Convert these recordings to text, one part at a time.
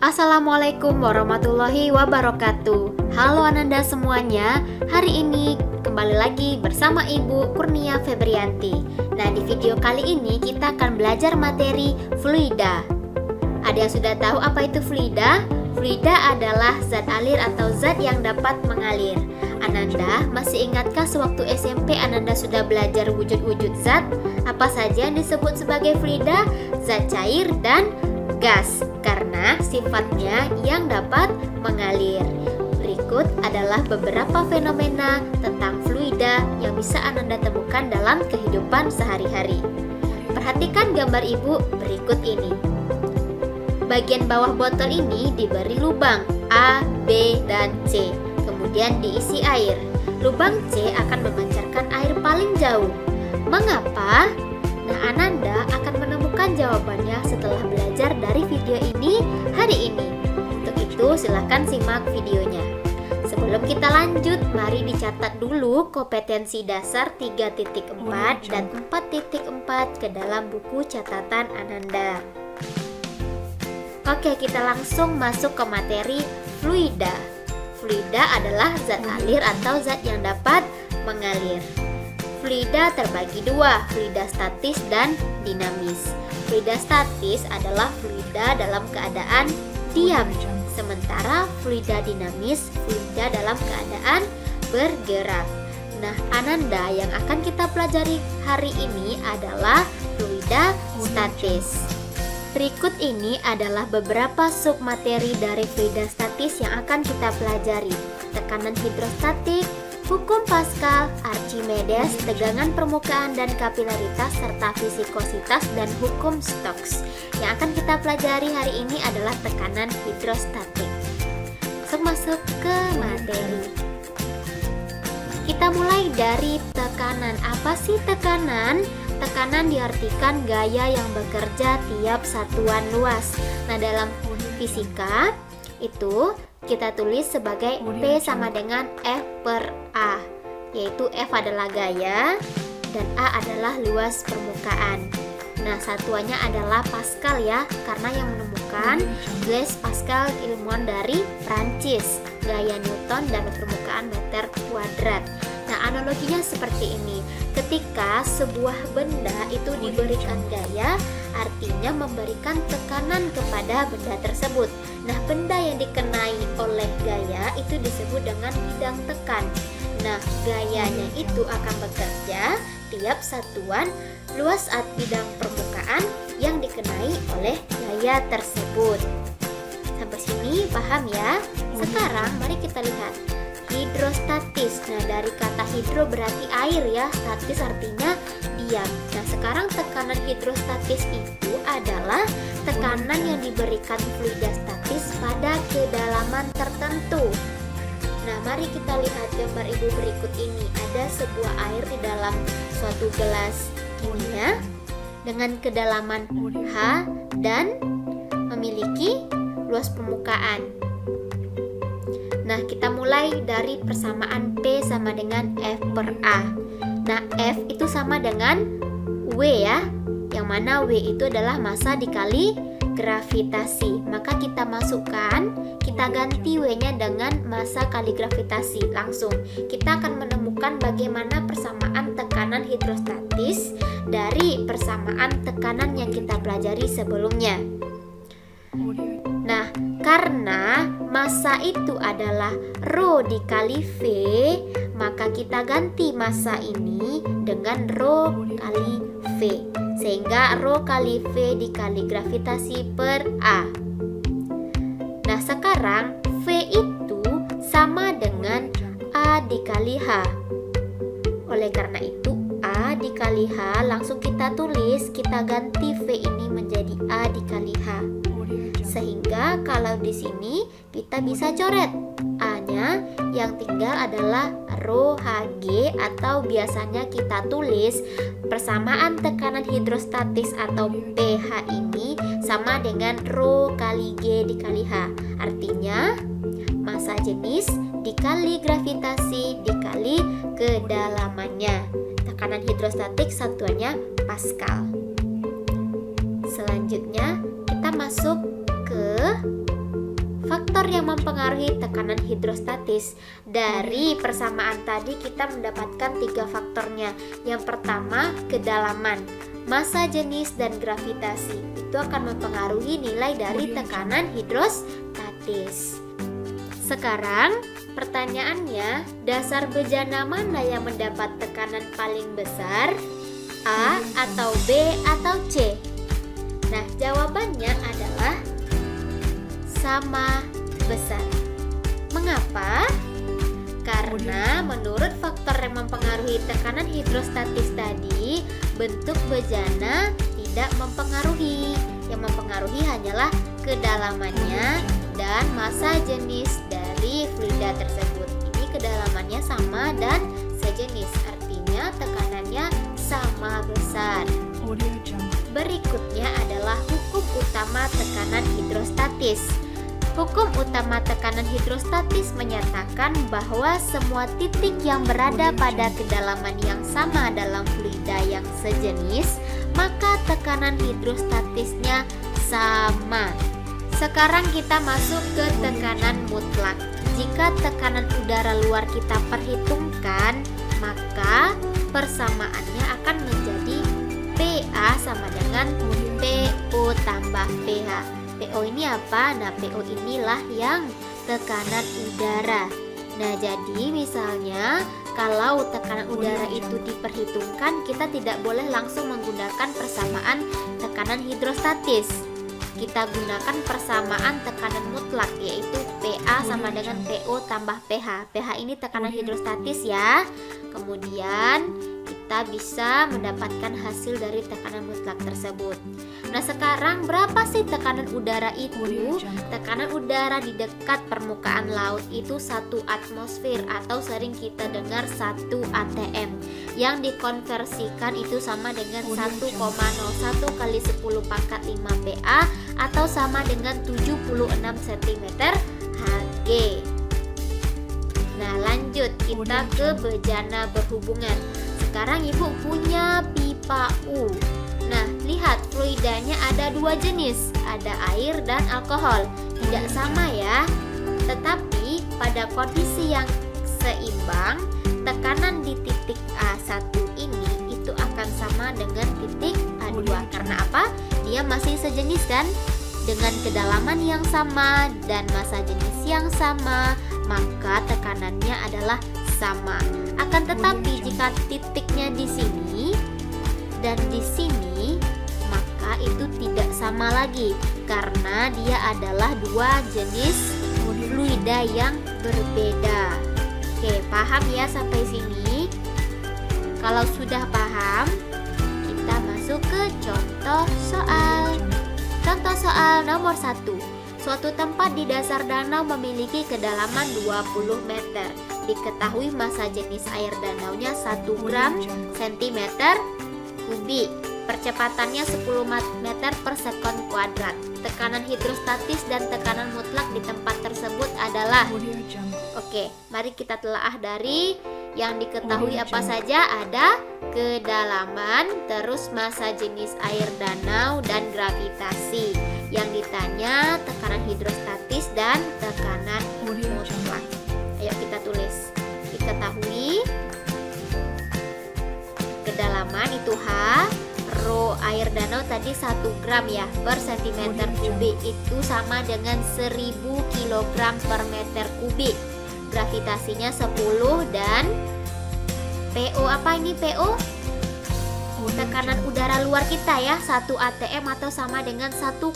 Assalamualaikum warahmatullahi wabarakatuh. Halo Ananda semuanya. Hari ini kembali lagi bersama Ibu Kurnia Febrianti. Nah, di video kali ini kita akan belajar materi fluida. Ada yang sudah tahu apa itu fluida? Fluida adalah zat alir atau zat yang dapat mengalir. Ananda masih ingatkah sewaktu SMP Ananda sudah belajar wujud-wujud zat? Apa saja yang disebut sebagai fluida? Zat cair dan gas, karena sifatnya yang dapat mengalir. Berikut adalah beberapa fenomena tentang fluida yang bisa Ananda temukan dalam kehidupan sehari-hari. Perhatikan gambar ibu berikut ini. Bagian bawah botol ini diberi lubang A, B, dan C. Kemudian diisi air. Lubang C akan memancarkan air paling jauh. Mengapa? Nah, Ananda akan menemukan jawabannya setelah belajar dari video ini hari ini. Untuk itu, silakan simak videonya. Sebelum kita lanjut, mari dicatat dulu kompetensi dasar 3.4 dan 4.4 ke dalam buku catatan Ananda. Oke, kita langsung masuk ke materi fluida. Fluida adalah zat alir atau zat yang dapat mengalir. Fluida terbagi dua, fluida statis dan dinamis. Fluida statis adalah fluida dalam keadaan diam, sementara fluida dinamis fluida dalam keadaan bergerak. Nah, Ananda yang akan kita pelajari hari ini adalah fluida statis. Berikut ini adalah beberapa submateri dari fluida statis yang akan kita pelajari. Tekanan hidrostatik, hukum Pascal, Archimedes, tegangan permukaan dan kapilaritas, serta viskositas dan hukum Stokes. Yang akan kita pelajari hari ini adalah tekanan hidrostatik. Masuk ke materi. Kita mulai dari tekanan. Apa sih tekanan? Tekanan diartikan gaya yang bekerja tiap satuan luas. Nah, dalam fisika itu kita tulis sebagai P sama dengan F per A, yaitu F adalah gaya dan A adalah luas permukaan. Nah, satuannya adalah Pascal ya, karena yang menemukan Blaise Pascal, ilmuwan dari Prancis, gaya Newton dan permukaan meter kuadrat. Nah, analoginya seperti ini. Ketika sebuah benda itu diberikan gaya, artinya memberikan tekanan kepada benda tersebut. Nah, benda yang dikenai oleh gaya itu disebut dengan bidang tekan. Nah, gayanya itu akan bekerja tiap satuan luas bidang permukaan yang dikenai oleh gaya tersebut. Sampai sini paham ya? Sekarang mari kita lihat hidrostatis. Nah, dari kata hidro berarti air ya, statis artinya diam. Nah, sekarang tekanan hidrostatis itu adalah tekanan yang diberikan fluida statis pada kedalaman tertentu. Nah, mari kita lihat gambar ibu berikut ini. Ada sebuah air di dalam suatu gelas kimia dengan kedalaman H dan memiliki luas permukaan. Nah, kita mulai dari persamaan P sama dengan F per A. Nah, F itu sama dengan W ya, yang mana W itu adalah massa dikali gravitasi. Maka kita masukkan, kita ganti W-nya dengan massa kali gravitasi. Langsung kita akan menemukan bagaimana persamaan tekanan hidrostatis dari persamaan tekanan yang kita pelajari sebelumnya. Nah, karena massa itu adalah Rho dikali V, maka kita ganti massa ini dengan Rho kali V, sehingga Rho kali V dikali gravitasi per A. Nah, sekarang V itu sama dengan A dikali H. Oleh karena itu A dikali H langsung kita tulis, kita ganti V ini menjadi A dikali H. Sehingga kalau di sini kita bisa coret A-nya, yang tinggal adalah Rho Hg, atau biasanya kita tulis persamaan tekanan hidrostatis atau pH ini sama dengan Rho kali G dikali H. Artinya massa jenis dikali gravitasi dikali kedalamannya. Tekanan hidrostatik satuannya Pascal. Selanjutnya kita masuk ke ke faktor yang mempengaruhi tekanan hidrostatis. Dari persamaan tadi kita mendapatkan 3 faktornya. Yang pertama, kedalaman, massa jenis, dan gravitasi. Itu akan mempengaruhi nilai dari tekanan hidrostatis. Sekarang pertanyaannya, dasar bejana mana yang mendapat tekanan paling besar? A atau B atau C? Nah, jawabannya adalah sama besar. Mengapa? Karena menurut faktor yang mempengaruhi tekanan hidrostatis tadi, bentuk bejana tidak mempengaruhi. Yang mempengaruhi hanyalah kedalamannya dan massa jenis dari fluida tersebut. Ini kedalamannya sama dan sejenis, artinya tekanannya sama besar. Berikutnya adalah hukum utama tekanan hidrostatis. Hukum utama tekanan hidrostatis menyatakan bahwa semua titik yang berada pada kedalaman yang sama dalam fluida yang sejenis, maka tekanan hidrostatisnya sama. Sekarang kita masuk ke tekanan mutlak. Jika tekanan udara luar kita perhitungkan, maka persamaannya akan menjadi PA sama dengan PO tambah pH. PO ini apa? Nah, PO inilah yang tekanan udara. Nah, jadi misalnya kalau tekanan udara itu diperhitungkan, kita tidak boleh langsung menggunakan persamaan tekanan hidrostatis. Kita gunakan persamaan tekanan mutlak, yaitu PA sama dengan PO tambah pH. pH ini tekanan hidrostatis ya. Kemudian kita bisa mendapatkan hasil dari tekanan mutlak tersebut. Nah, sekarang berapa sih tekanan udara itu? Tekanan udara di dekat permukaan laut itu 1 atmosfer atau sering kita dengar 1 atm, yang dikonversikan itu sama dengan 1,01 kali 10 pangkat 5 PA atau sama dengan 76 cm Hg. Nah, lanjut kita ke bejana berhubungan. Sekarang ibu punya pipa U. Nah, lihat fluidanya ada 2 jenis, ada air dan alkohol. Tidak sama ya. Tetapi pada kondisi yang seimbang, tekanan di titik A1 ini itu akan sama dengan titik A2. Karena apa? Dia masih sejenis kan? Dengan kedalaman yang sama dan massa jenis yang sama, maka tekanannya adalah sama. Akan tetapi jika titiknya di sini dan di sini, maka itu tidak sama lagi karena dia adalah 2 jenis fluida yang berbeda. Oke, paham ya sampai sini? Kalau sudah paham, kita masuk ke contoh soal. Contoh soal nomor 1. Suatu tempat di dasar danau memiliki kedalaman 20 meter. Diketahui massa jenis air danaunya 1 gram sentimeter kubik. Percepatannya 10 meter per sekon kuadrat. Tekanan hidrostatis dan tekanan mutlak di tempat tersebut adalah. Oke, mari kita telaah dari yang diketahui apa saja. Ada kedalaman, terus massa jenis air danau, dan gravitasi. Yang ditanya tekanan hidrostatis dan tekanan mutlak. Ayo kita tulis. Diketahui kedalaman itu H, rho air danau tadi 1 gram ya per sentimeter kubik, itu sama dengan 1000 kg per meter kubik. Gravitasinya 10 dan PO apa ini PO? Tekanan udara luar kita ya, 1 atm atau sama dengan 1,01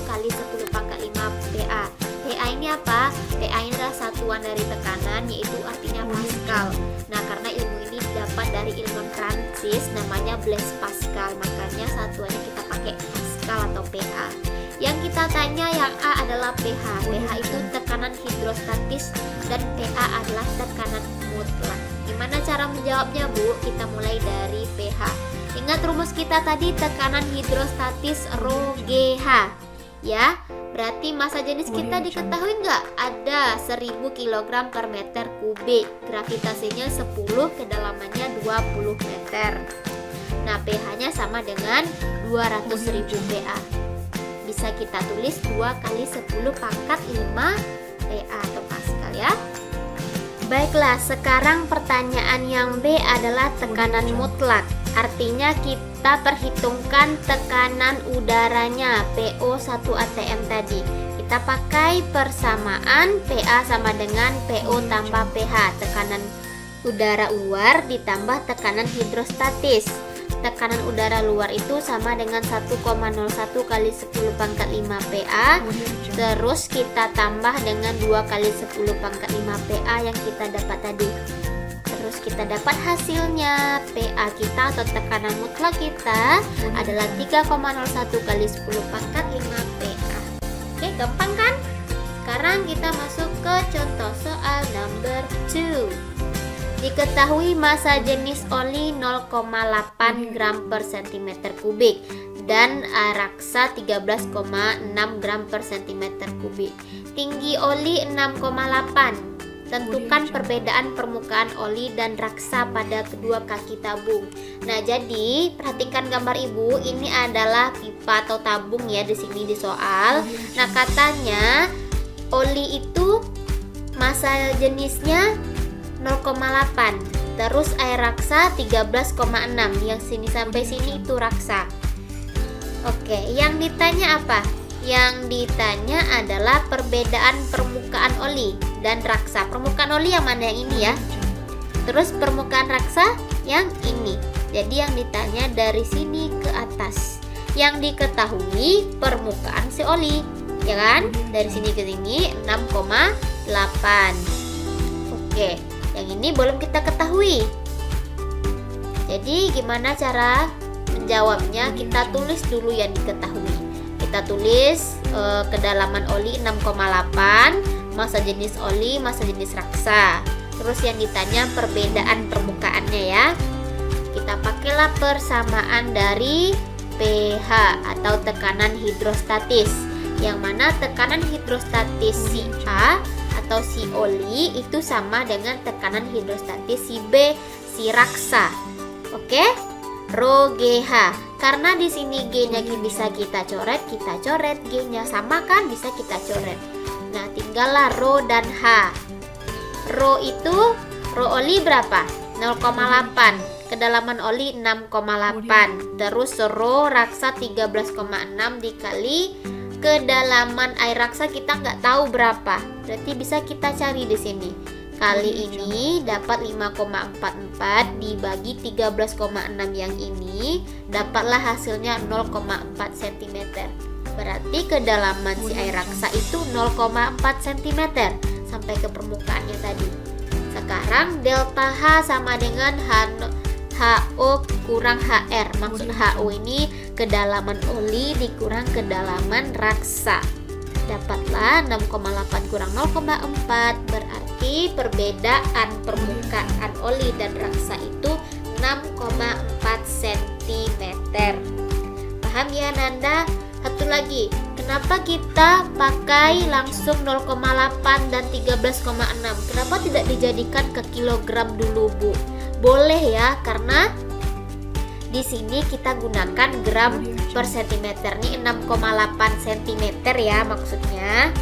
kali 10 pangkat 5 PA. PA ini apa? PA ini adalah satuan dari tekanan, yaitu artinya Pascal. Nah, karena ilmu ini dapat dari ilmu Prancis namanya Blaise Pascal, makanya satuannya kita pakai Pascal atau PA. Yang kita tanya yang A adalah pH. pH itu tekanan hidrostatis dan PA adalah tekanan mutlak. Gimana cara menjawabnya, Bu? Kita mulai dari pH. Ingat rumus kita tadi, tekanan hidrostatis rho GH. Ya, berarti massa jenis kita diketahui nggak? Ada 1000 kg per meter kubik. Gravitasinya 10, kedalamannya 20 meter. Nah, pH-nya sama dengan 200.000 PA. bisa kita tulis 2 kali 10 pangkat 5 PA atau Pascal ya. Baiklah, sekarang pertanyaan yang B adalah tekanan mutlak. Artinya kita perhitungkan tekanan udaranya PO1 atm tadi. Kita pakai persamaan PA sama dengan PO tambah PH, tekanan udara luar ditambah tekanan hidrostatis. Tekanan udara luar itu sama dengan 1,01 kali 10 pangkat 5 PA. Terus kita tambah dengan 2 kali 10 pangkat 5 PA yang kita dapat tadi. Terus kita dapat hasilnya. PA kita atau tekanan mutlak kita adalah 3,01 kali 10 pangkat 5 PA. Oke, gampang kan? Sekarang kita masuk ke contoh soal number 2. Diketahui massa jenis oli 0,8 gram per cm kubik dan raksa 13,6 gram per cm kubik. Tinggi oli 6,8. Tentukan perbedaan permukaan oli dan raksa pada kedua kaki tabung. Nah, jadi perhatikan gambar ibu, ini adalah pipa atau tabung ya di sini di soal. Nah, katanya oli itu massa jenisnya 0,8, terus air raksa 13,6. Yang sini sampai sini itu raksa. Oke, yang ditanya apa? Yang ditanya adalah perbedaan permukaan oli dan raksa. Permukaan oli yang mana? Yang ini ya. Terus permukaan raksa yang ini. Jadi yang ditanya dari sini ke atas. Yang diketahui permukaan si oli, ya kan? Dari sini ke sini 6,8. Oke. Yang ini belum kita ketahui. Jadi gimana cara menjawabnya? Kita tulis dulu yang diketahui. Kita tulis kedalaman oli 6,8, massa jenis oli, massa jenis raksa. Terus yang ditanya perbedaan permukaannya ya. Kita pakailah persamaan dari pH atau tekanan hidrostatis. Yang mana tekanan hidrostatis si A atau si oli itu sama dengan tekanan hidrostatis si B, si raksa. Oke? Rho GH. Karena di sini G-nya bisa kita coret, G-nya sama kan, bisa kita coret. Nah, tinggallah Rho dan H. Rho oli berapa? 0,8. Kedalaman oli 6,8. Terus Rho raksa 13,6 dikali kedalaman air raksa kita nggak tahu berapa. Berarti bisa kita cari di sini. Kali ini dapat 5,44 dibagi 13,6 yang ini, dapatlah hasilnya 0,4 cm. Berarti kedalaman si air raksa itu 0,4 cm sampai ke permukaannya tadi. Sekarang delta H sama dengan HO kurang HR. Maksud HO ini kedalaman oli dikurang kedalaman raksa. Dapatlah 6,8 kurang 0,4, berarti perbedaan permukaan oli dan raksa itu 6,4 cm. Paham ya Nanda? Satu lagi, kenapa kita pakai langsung 0,8 dan 13,6? Kenapa tidak dijadikan ke kilogram dulu, Bu? Boleh ya, karena di sini kita gunakan gram per centimeter. Nih 6,8 cm ya maksudnya.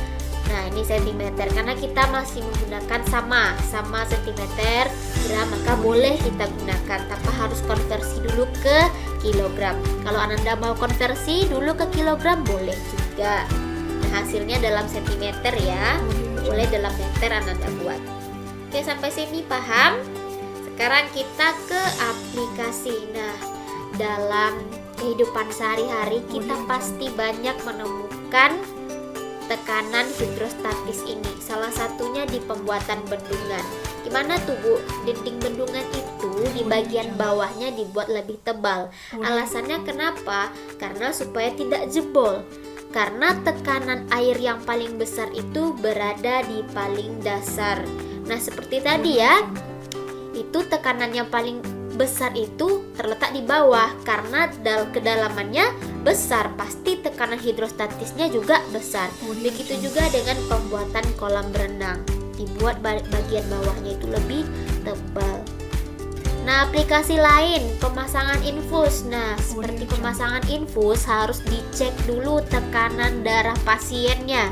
Nah, ini centimeter karena kita masih menggunakan sama centimeter, gram, maka boleh kita gunakan tanpa harus konversi dulu ke kilogram. Kalau Ananda mau konversi dulu ke kilogram boleh juga. Nah, hasilnya dalam sentimeter ya. Boleh dalam meter Ananda buat. Oke, sampai sini paham? Sekarang kita ke aplikasi. Nah, dalam kehidupan sehari-hari kita pasti banyak menemukan tekanan hidrostatis ini. Salah satunya di pembuatan bendungan. Gimana tuh Bu? Dinding bendungan itu di bagian bawahnya dibuat lebih tebal. Alasannya kenapa? Karena supaya tidak jebol. Karena tekanan air yang paling besar itu berada di paling dasar. Nah, seperti tadi ya. Itu tekanan yang paling besar itu terletak di bawah karena kedalamannya besar, pasti tekanan hidrostatisnya juga besar. Begitu juga dengan pembuatan kolam berenang, dibuat bagian bawahnya itu lebih tebal. Nah, aplikasi lain, pemasangan infus. Nah, seperti pemasangan infus harus dicek dulu tekanan darah pasiennya.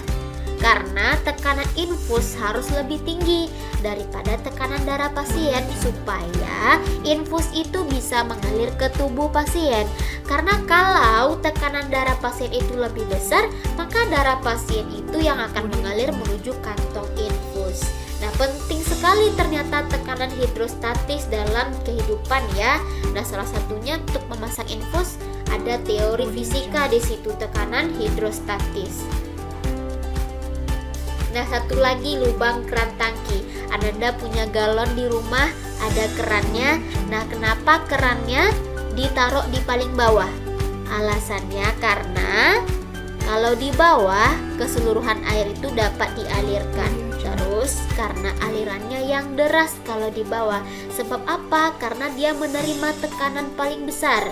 Karena tekanan infus harus lebih tinggi daripada tekanan darah pasien supaya infus itu bisa mengalir ke tubuh pasien. Karena kalau tekanan darah pasien itu lebih besar, maka darah pasien itu yang akan mengalir menuju kantong infus. Nah, penting sekali ternyata tekanan hidrostatis dalam kehidupan ya. Nah, salah satunya untuk memasang infus ada teori fisika di situ, tekanan hidrostatis. Nah, satu lagi lubang keran tangki. Ananda punya galon di rumah, ada kerannya. Nah, kenapa kerannya ditaruh di paling bawah? Alasannya karena kalau di bawah keseluruhan air itu dapat dialirkan. Terus karena alirannya yang deras kalau di bawah. Sebab apa? Karena dia menerima tekanan paling besar.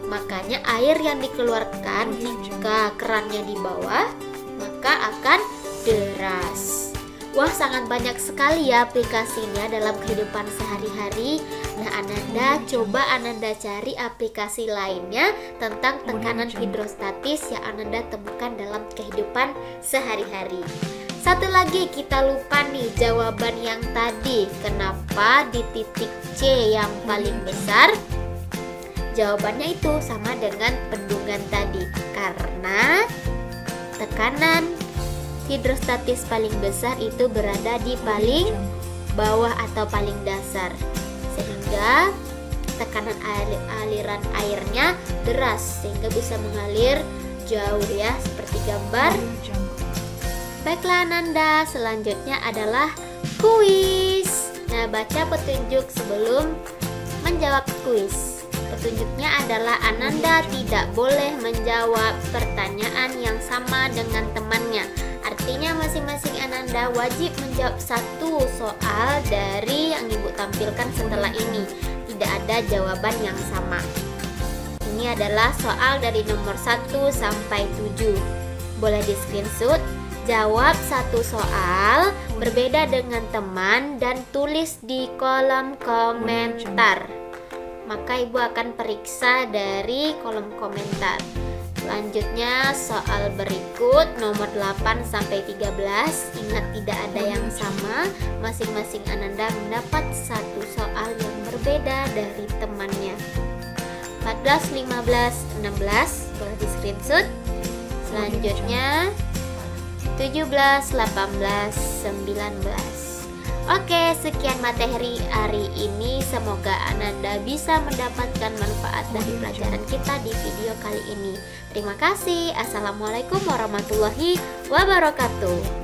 Makanya air yang dikeluarkan jika kerannya di bawah maka akan deras. Wah, sangat banyak sekali ya aplikasinya dalam kehidupan sehari-hari. Nah, Ananda cari aplikasi lainnya tentang tekanan hidrostatis yang Ananda temukan dalam kehidupan sehari-hari. Satu lagi kita lupa nih jawaban yang tadi. Kenapa di titik C yang paling besar? Jawabannya itu sama dengan bendungan tadi. Karena tekanan hidrostatis paling besar itu berada di paling bawah atau paling dasar, sehingga tekanan aliran airnya deras sehingga bisa mengalir jauh ya, seperti gambar. Baiklah Ananda, selanjutnya adalah kuis. Nah, baca petunjuk sebelum menjawab kuis. Petunjuknya adalah Ananda tidak boleh menjawab pertanyaan yang sama dengan temannya. Artinya masing-masing Ananda wajib menjawab satu soal dari yang Ibu tampilkan setelah ini. Tidak ada jawaban yang sama. Ini adalah soal dari nomor 1 sampai 7. Boleh di screenshot. Jawab satu soal berbeda dengan teman dan tulis di kolom komentar. Maka Ibu akan periksa dari kolom komentar. Selanjutnya soal berikut nomor 8 sampai 13. Ingat tidak ada yang sama. Masing-masing Ananda mendapat satu soal yang berbeda dari temannya. 14, 15, 16 boleh di screenshot. Selanjutnya 17, 18, 19. Oke, sekian materi hari ini. Semoga Ananda bisa mendapatkan manfaat dari pelajaran kita di video kali ini. Terima kasih. Assalamualaikum warahmatullahi wabarakatuh.